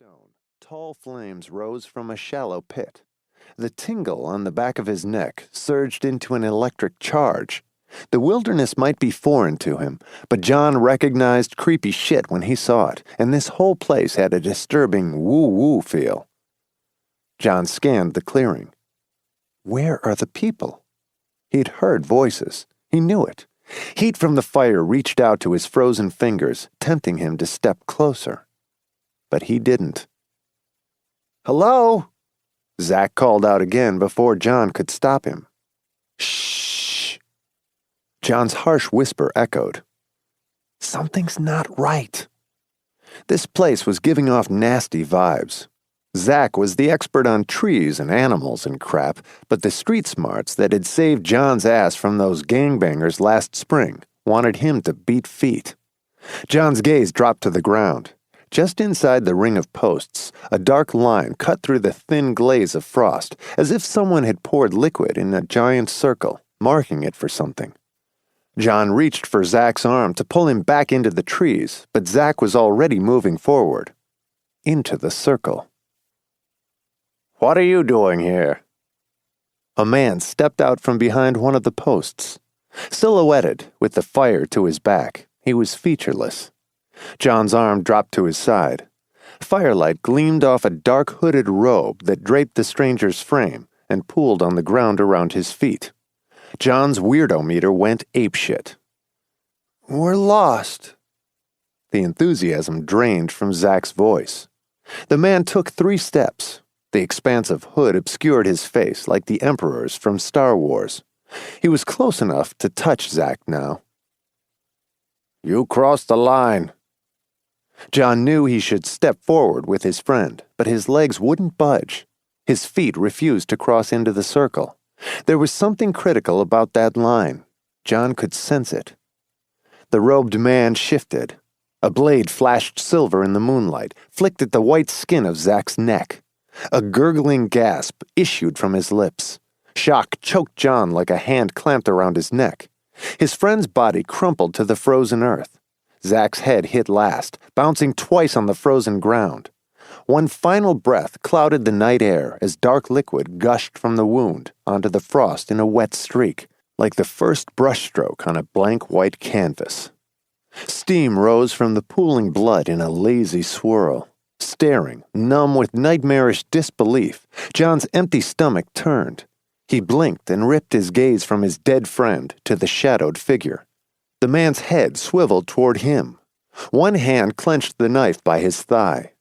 stone, tall flames rose from a shallow pit. The tingle on the back of his neck surged into an electric charge. The wilderness might be foreign to him, but John recognized creepy shit when he saw it, and this whole place had a disturbing woo-woo feel. John scanned the clearing. Where are the people? He'd heard voices. He knew it. Heat from the fire reached out to his frozen fingers, tempting him to step closer. But he didn't. "Hello?" Zach called out again before John could stop him. "Shh." John's harsh whisper echoed. Something's not right. This place was giving off nasty vibes. Zach was the expert on trees and animals and crap, but the street smarts that had saved John's ass from those gangbangers last spring wanted him to beat feet. John's gaze dropped to the ground. Just inside the ring of posts, a dark line cut through the thin glaze of frost, as if someone had poured liquid in a giant circle, marking it for something. John reached for Zach's arm to pull him back into the trees, but Zach was already moving forward. Into the circle. "What are you doing here?" A man stepped out from behind one of the posts. Silhouetted, with the fire to his back, he was featureless. John's arm dropped to his side. Firelight gleamed off a dark hooded robe that draped the stranger's frame and pooled on the ground around his feet. John's weirdo meter went apeshit. "We're lost." The enthusiasm drained from Zach's voice. The man took 3 steps. The expansive hood obscured his face like the Emperor's from Star Wars. He was close enough to touch Zach now. "You crossed the line." John knew he should step forward with his friend, but his legs wouldn't budge. His feet refused to cross into the circle. There was something critical about that line. John could sense it. The robed man shifted. A blade flashed silver in the moonlight, flicked at the white skin of Zach's neck. A gurgling gasp issued from his lips. Shock choked John like a hand clamped around his neck. His friend's body crumpled to the frozen earth. Zach's head hit last, bouncing twice on the frozen ground. One final breath clouded the night air as dark liquid gushed from the wound onto the frost in a wet streak, like the first brushstroke on a blank white canvas. Steam rose from the pooling blood in a lazy swirl. Staring, numb with nightmarish disbelief, John's empty stomach turned. He blinked and ripped his gaze from his dead friend to the shadowed figure. The man's head swiveled toward him. One hand clenched the knife by his thigh.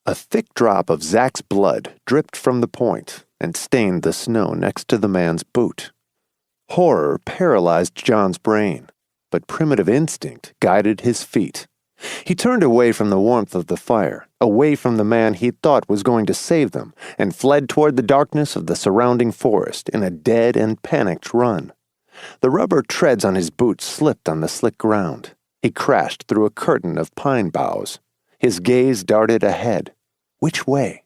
A thick drop of Zach's blood dripped from the point and stained the snow next to the man's boot. Horror paralyzed John's brain, but primitive instinct guided his feet. He turned away from the warmth of the fire, away from the man he thought was going to save them, and fled toward the darkness of the surrounding forest in a dead and panicked run. The rubber treads on his boots slipped on the slick ground. He crashed through a curtain of pine boughs. His gaze darted ahead. Which way?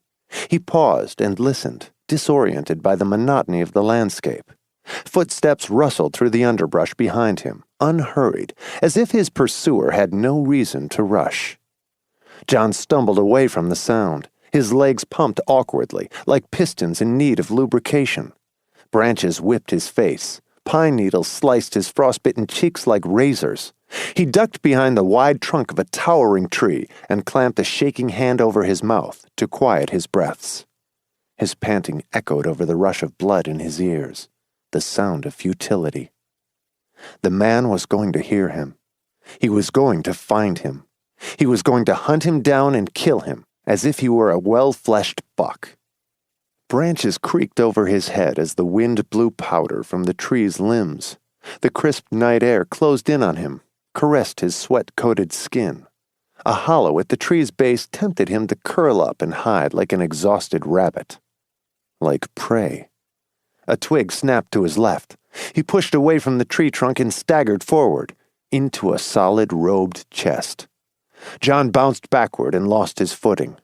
He paused and listened, disoriented by the monotony of the landscape. Footsteps rustled through the underbrush behind him, unhurried, as if his pursuer had no reason to rush. John stumbled away from the sound. His legs pumped awkwardly, like pistons in need of lubrication. Branches whipped his face. Pine needles sliced his frostbitten cheeks like razors. He ducked behind the wide trunk of a towering tree and clamped a shaking hand over his mouth to quiet his breaths. His panting echoed over the rush of blood in his ears, the sound of futility. The man was going to hear him. He was going to find him. He was going to hunt him down and kill him, as if he were a well-fleshed buck. Branches creaked over his head as the wind blew powder from the tree's limbs. The crisp night air closed in on him, caressed his sweat-coated skin. A hollow at the tree's base tempted him to curl up and hide like an exhausted rabbit. Like prey. A twig snapped to his left. He pushed away from the tree trunk and staggered forward, into a solid robed chest. John bounced backward and lost his footing.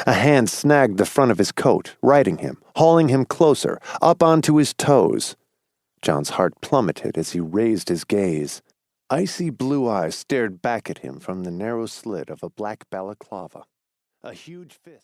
A hand snagged the front of his coat, righting him, hauling him closer, up onto his toes. John's heart plummeted as he raised his gaze. Icy blue eyes stared back at him from the narrow slit of a black balaclava. A huge fist